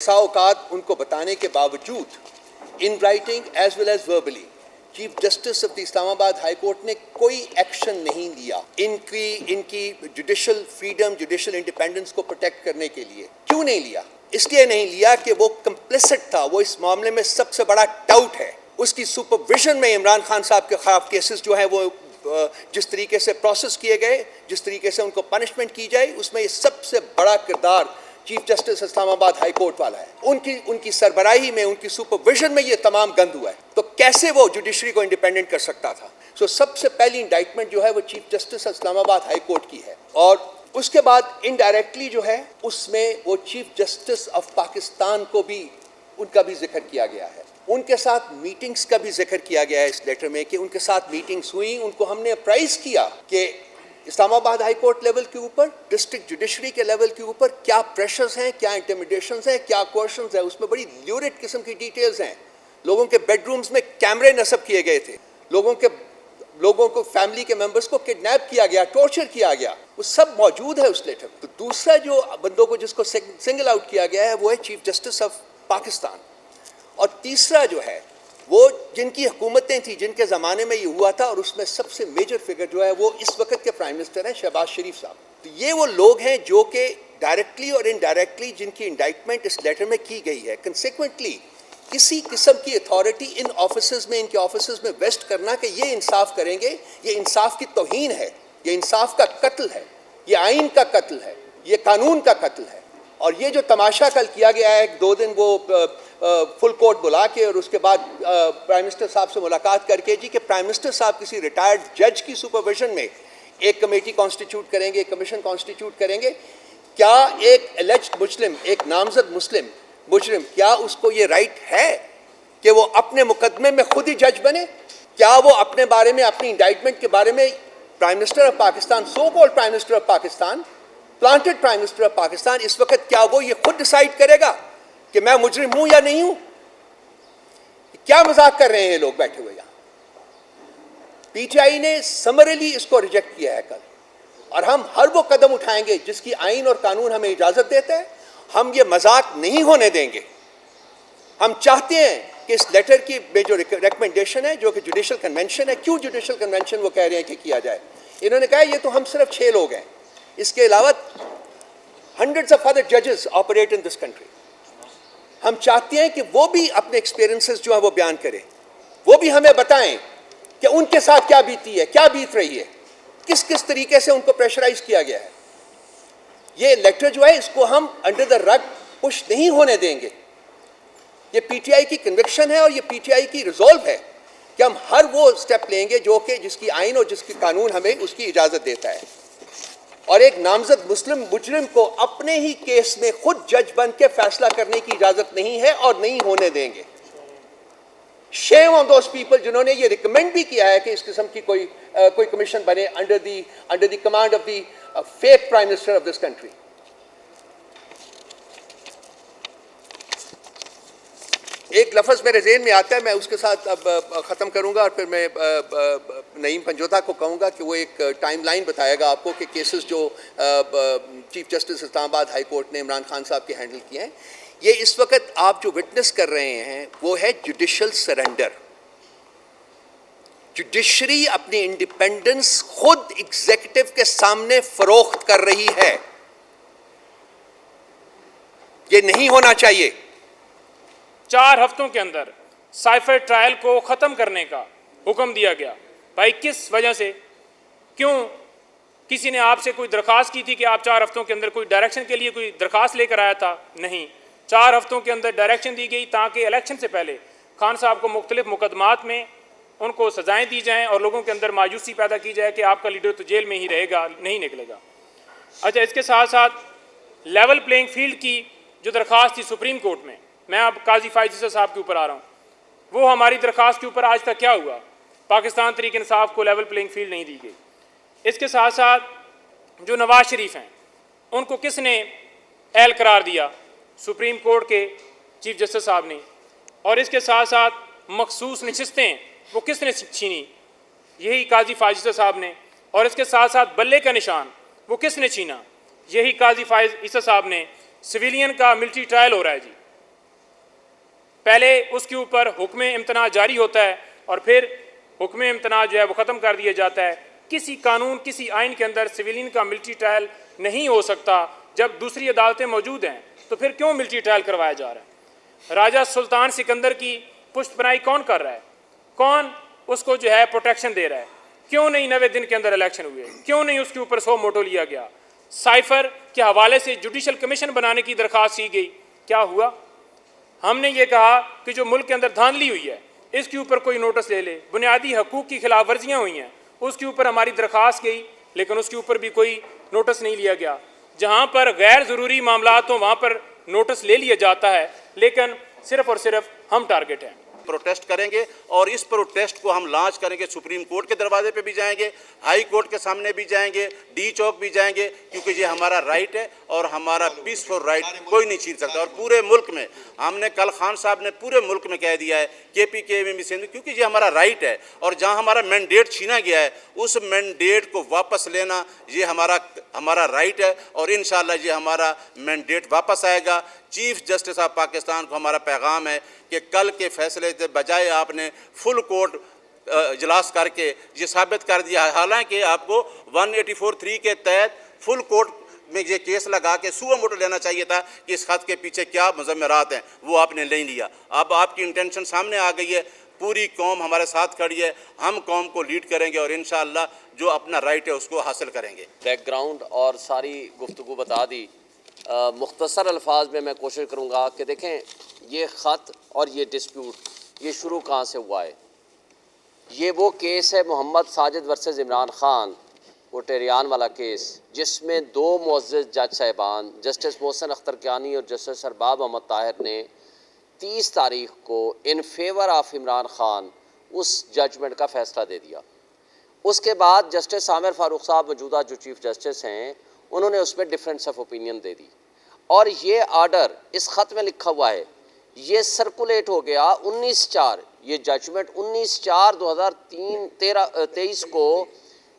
اوقات ان کو بتانے کے باوجود in writing as well as verbally chief justice of the Islamabad high court نے کوئی ایکشن نہیں لیا ان کی جوڈیشل فریڈم جوڈیشل انڈیپینڈنس کو پروٹیکٹ کرنے کے لیے. کیوں نہیں لیا؟ اس لیے نہیں لیا کہ وہ کمپلیسٹ تھا. وہ اس معاملے میں سب سے بڑا ڈاؤٹ ہے. اس کی سپرویژن میں عمران خان صاحب کے خلاف کیسز جو ہیں وہ جس طریقے سے پروسیس کیے گئے, جس طریقے سے ان کو پنشمنٹ کی جائے, اس میں یہ سب سے بڑا کردار چیف جسٹس اسلام آباد ہائی کورٹ والا ہے. ان کی سربراہی میں, ان کی سپرویژن میں یہ تمام گند ہوا ہے. تو کیسے وہ جوڈیشری کو انڈیپینڈنٹ کر سکتا تھا؟ سب سے پہلی انڈائٹمنٹ جو ہے وہ چیف جسٹس اسلام آباد ہائی کورٹ کی ہے, اور اس کے بعد انڈائریکٹلی جو ہے اس میں وہ چیف جسٹس آف پاکستان کو بھی ان کا بھی ذکر کیا گیا ہے. ان کے ساتھ میٹنگز کا بھی ذکر کیا گیا ہے اس لیٹر میں کہ ان کے ساتھ میٹنگز ہوئیں. ان کو ہم نے اپرائز کیا کہ اسلام آباد ہائی کورٹ لیول کے اوپر, ڈسٹرکٹ جوڈیشری کے لیول کے اوپر کیا پریشرز ہیں, کیا انٹیمیڈیشنز ہیں, کیا کوششنز ہیں. اس میں بڑی لیورٹ قسم کی ڈیٹیلز ہیں. لوگوں کے بیڈ رومز میں کیمرے نصب کیے گئے تھے, لوگوں کو فیملی کے ممبرز کو کڈنیپ کیا گیا, ٹارچر کیا گیا. وہ سب موجود ہے اس لیٹر. تو دوسرا جو بندوں کو جس کو سنگل آؤٹ کیا گیا ہے وہ ہے چیف جسٹس آف پاکستان. اور تیسرا جو ہے وہ جن کی حکومتیں تھیں, جن کے زمانے میں یہ ہوا تھا, اور اس میں سب سے میجر فگر جو ہے وہ اس وقت کے پرائم منسٹر ہیں شہباز شریف صاحب. تو یہ وہ لوگ ہیں جو کہ ڈائریکٹلی اور انڈائریکٹلی جن کی انڈائٹمنٹ اس لیٹر میں کی گئی ہے. کنسیکوینٹلی کسی قسم کی اتھارٹی ان آفیسز میں, ان کے آفیسز میں ویسٹ کرنا کہ یہ انصاف کریں گے, یہ انصاف کی توہین ہے, یہ انصاف کا قتل ہے, یہ آئین کا قتل ہے, یہ قانون کا قتل ہے. اور یہ جو تماشا کل کیا گیا ہے, 2 دن وہ فل کورٹ بلا کے اور اس کے بعد پرائم منسٹر صاحب سے ملاقات کر کے جی کہ پرائم منسٹر صاحب کسی ریٹائرڈ جج کی سپرویژن میں ایک کمیٹی کانسٹیٹیوٹ کریں گے, ایک کمیشن کانسٹیٹیوٹ کریں گے. کیا ایک الیجڈ مسلم, ایک نامزد مسلم مجرم, کیا اس کو یہ رائٹ ہے کہ وہ اپنے مقدمے میں خود ہی جج بنے؟ کیا وہ اپنے بارے میں, اپنی انڈائٹمنٹ کے بارے میں prime minister of Pakistan, so called prime minister of Pakistan, planted prime minister of Pakistan, اس وقت کیا وہ یہ خود ڈیسائیڈ کرے گا کہ میں مجرم ہوں یا نہیں ہوں؟ کیا مذاق کر رہے ہیں لوگ بیٹھے ہوئے یہاں؟ پی ٹی آئی نے سمرلی اس کو ریجیکٹ کیا ہے کل, اور ہم ہر وہ قدم اٹھائیں گے جس کی آئین اور قانون ہمیں اجازت دیتا ہے. ہم یہ مذاق نہیں ہونے دیں گے. ہم چاہتے ہیں کہ اس لیٹر کی میں جو ریکمنڈیشن ہے جو کہ جوڈیشل کنونشن ہے, کیوں جوڈیشل کنونشن وہ کہہ رہے ہیں کہ کیا جائے, انہوں نے کہا یہ تو ہم صرف 6 لوگ ہیں, اس کے علاوہ ہنڈریڈز آف ادر ججز آپریٹ ان دس کنٹری. ہم چاہتے ہیں کہ وہ بھی اپنے ایکسپیرینسز جو ہیں وہ بیان کریں, وہ بھی ہمیں بتائیں کہ ان کے ساتھ کیا بیتی ہے, کیا بیت رہی ہے, کس طریقے سے ان کو پریشرائز کیا گیا ہے. یہ لیٹر جو ہے اس کو ہم انڈر دا رگ پش نہیں ہونے دیں گے. یہ پی ٹی آئی کی کنوکشن ہے اور یہ پی ٹی آئی کی ریزولو ہے کہ ہم ہر وہ سٹیپ لیں گے جو کہ جس کی آئین اور جس کی قانون ہمیں اس کی اجازت دیتا ہے. اور ایک نامزد مسلم مجرم کو اپنے ہی کیس میں خود جج بن کے فیصلہ کرنے کی اجازت نہیں ہے اور نہیں ہونے دیں گے. شیم آن دوز پیپل جنہوں نے یہ ریکمینڈ بھی کیا ہے کہ اس قسم کی کوئی کمیشن بنے under the command of the fake prime minister of this country. ایک لفظ میرے ذہن میں آتا ہے, میں اس کے ساتھ اب ختم کروں گا, اور پھر میں نعیم پنجوتا کو کہوں گا کہ وہ ایک ٹائم لائن بتائے گا آپ کو کہ کیسز جو چیف جسٹس اسلام آباد ہائی کورٹ نے عمران خان صاحب کے ہینڈل کیے ہیں. یہ اس وقت آپ جو وٹنس کر رہے ہیں وہ ہے جوڈیشل سرنڈر. جوڈیشری اپنی انڈیپینڈنس خود ایگزیکٹو کے سامنے فروخت کر رہی ہے. یہ نہیں ہونا چاہیے. 4 ہفتوں کے اندر سائفر ٹرائل کو ختم کرنے کا حکم دیا گیا. بھائی کس وجہ سے, کیوں کسی نے آپ سے کوئی درخواست کی تھی کہ آپ 4 ہفتوں کے اندر کوئی ڈائریکشن کے لیے کوئی درخواست لے کر آیا تھا؟ نہیں. 4 ہفتوں کے اندر ڈائریکشن دی گئی تاکہ الیکشن سے پہلے خان صاحب کو مختلف مقدمات میں ان کو سزائیں دی جائیں اور لوگوں کے اندر مایوسی پیدا کی جائے کہ آپ کا لیڈر تو جیل میں ہی رہے گا, نہیں نکلے گا. اچھا, اس کے ساتھ ساتھ لیول پلینگ فیلڈ کی جو درخواست تھی سپریم کورٹ میں, میں اب قاضی فائز صاحب کے اوپر آ رہا ہوں, وہ ہماری درخواست کے اوپر آج تک کیا ہوا؟ پاکستان تحریک انصاف کو لیول پلینگ فیلڈ نہیں دی گئی. اس کے ساتھ ساتھ جو نواز شریف ہیں ان کو کس نے اہل قرار دیا؟ سپریم کورٹ کے چیف جسٹس صاحب نے. اور اس کے ساتھ ساتھ مخصوص نشستیں وہ کس نے چھینی؟ یہی قاضی فائز صاحب نے. اور اس کے ساتھ ساتھ بلے کا نشان وہ کس نے چھینا؟ یہی قاضی فائز عیسیٰ صاحب نے. سویلین کا ملٹری ٹرائل ہو رہا ہے جی, پہلے اس کے اوپر حکم امتناع جاری ہوتا ہے اور پھر حکم امتناع جو ہے وہ ختم کر دیا جاتا ہے. کسی قانون کسی آئین کے اندر سویلین کا ملٹری ٹرائل نہیں ہو سکتا. جب دوسری عدالتیں موجود ہیں تو پھر کیوں ملٹری ٹرائل کروایا جا رہا ہے؟ راجہ سلطان سکندر کی پشت پناہی کون کر رہا ہے؟ کون اس کو جو ہے پروٹیکشن دے رہا ہے؟ کیوں نہیں 90 دن کے اندر الیکشن ہوئے؟ کیوں نہیں اس کے اوپر 100 موٹو لیا گیا؟ سائفر کے حوالے سے جوڈیشل کمیشن بنانے کی درخواست کی گئی، کیا ہوا؟ ہم نے یہ کہا کہ جو ملک کے اندر دھاندلی ہوئی ہے اس کے اوپر کوئی نوٹس لے لے. بنیادی حقوق کی خلاف ورزیاں ہوئی ہیں اس کے اوپر ہماری درخواست گئی لیکن اس کے اوپر بھی کوئی نوٹس نہیں لیا گیا. جہاں پر غیر ضروری معاملات ہوں وہاں پر نوٹس لے لیا جاتا ہے لیکن صرف اور صرف ہم ٹارگٹ ہیں. پروٹیسٹ کریں گے اور اس پروٹیسٹ کو ہم لانچ کریں گے. سپریم کورٹ کے دروازے پہ بھی جائیں گے، ہائی کورٹ کے سامنے بھی جائیں گے، ڈی چوک بھی جائیں گے، کیونکہ یہ ہمارا رائٹ ہے اور ہمارا پیسفل رائٹ کوئی نہیں چھین سکتا. اور پورے ملک میں ہم نے کل خان صاحب نے پورے ملک میں کہہ دیا ہے کے پی کے میں سندھ، کیونکہ یہ ہمارا رائٹ ہے اور جہاں ہمارا مینڈیٹ چھینا گیا ہے اس مینڈیٹ کو واپس لینا یہ ہمارا رائٹ ہے اور انشاءاللہ یہ ہمارا مینڈیٹ واپس آئے گا. چیف جسٹس آف پاکستان کو ہمارا پیغام ہے کہ کل کے فیصلے سے بجائے آپ نے فل کورٹ اجلاس کر کے یہ ثابت کر دیا ہے، حالانکہ آپ کو 184(3) کے تحت فل کورٹ میں یہ کیس لگا کے سو موٹو لینا چاہیے تھا کہ اس خط کے پیچھے کیا مضمرات ہیں، وہ آپ نے نہیں لیا. اب آپ کی انٹینشن سامنے آ گئی ہے، پوری قوم ہمارے ساتھ کھڑی ہے، ہم قوم کو لیڈ کریں گے اور انشاءاللہ جو اپنا رائٹ ہے اس کو حاصل کریں گے. بیک گراؤنڈ اور ساری گفتگو بتا دی. مختصر الفاظ میں کوشش کروں گا کہ دیکھیں یہ خط اور یہ ڈسپیوٹ یہ شروع کہاں سے ہوا ہے. یہ وہ کیس ہے محمد ساجد ورسز عمران خان، وہ ٹیریان والا کیس، جس میں 2 معزز جج صاحبان جسٹس محسن اختر کیانی اور جسٹس ارباب محمد طاہر نے 30 تاریخ کو in favour of Imran Khan اس ججمنٹ کا فیصلہ دے دیا. اس کے بعد جسٹس عامر فاروق صاحب موجودہ جو چیف جسٹس ہیں انہوں نے اس میں ڈفرینس آف اوپینین دے دی اور یہ آرڈر اس خط میں لکھا ہوا ہے یہ سرکولیٹ ہو گیا 19/4، یہ ججمنٹ 19/4/2023 کو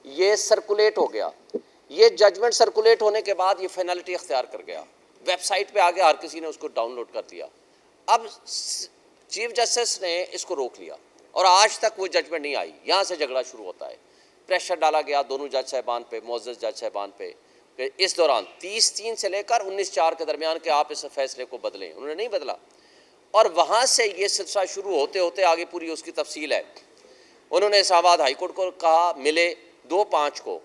یہ سرکولیٹ ہو گیا. یہ ججمنٹ سرکولیٹ ہونے کے بعد یہ فینلٹی اختیار کر گیا، ویب سائٹ پہ آگے ہر کسی نے اس کو ڈاؤن لوڈ کر دیا. اب چیف جسٹس نے اس کو روک لیا اور آج تک وہ ججمنٹ نہیں آئی. یہاں سے جھگڑا شروع ہوتا ہے، پریشر ڈالا گیا دونوں جج صاحبان پہ، معزز جج صاحبان پہ. اس دوران 30/3 سے لے کر 19/4 کے درمیان کہ آپ اس فیصلے کو بدلیں، انہوں نے نہیں بدلا اور وہاں سے یہ سلسلہ شروع ہوتے ہوتے آگے پوری اس کی تفصیل ہے. انہوں نے اسلام آباد ہائی کورٹ کو کہا ملے 2/5 کو،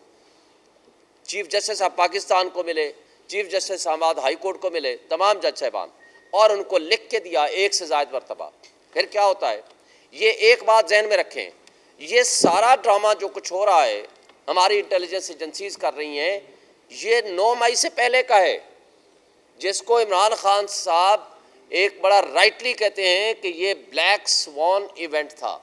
چیف جسٹس آف پاکستان کو ملے، چیف جسٹس اسلام آباد ہائی کورٹ کو ملے، تمام جج صاحبان، اور ان کو لکھ کے دیا 1 سے زائد مرتبہ. پھر کیا ہوتا ہے، یہ ایک بات ذہن میں رکھیں، یہ سارا ڈرامہ جو کچھ ہو رہا ہے ہماری انٹیلیجنس ایجنسیز کر رہی ہیں یہ 9 مئی سے پہلے کا ہے، جس کو عمران خان صاحب ایک بڑا رائٹلی کہتے ہیں کہ یہ بلیک سوان ایونٹ تھا.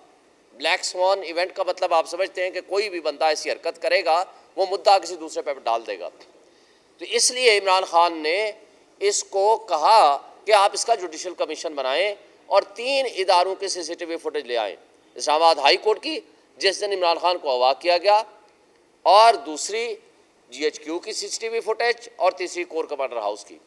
بلیک سوان ایونٹ کا مطلب آپ سمجھتے ہیں کہ کوئی بھی بندہ ایسی حرکت کرے گا وہ مدعا کسی دوسرے پہ ڈال دے گا. تو اس لیے عمران خان نے اس کو کہا کہ آپ اس کا جوڈیشل کمیشن بنائیں اور 3 اداروں کے CCTV فوٹیج لے آئیں. اسلام آباد ہائی کورٹ کی جس دن عمران خان کو اغوا کیا گیا، اور دوسری GHQ کی CCTV فوٹیج، اور تیسری کور کمانڈر ہاؤس کی.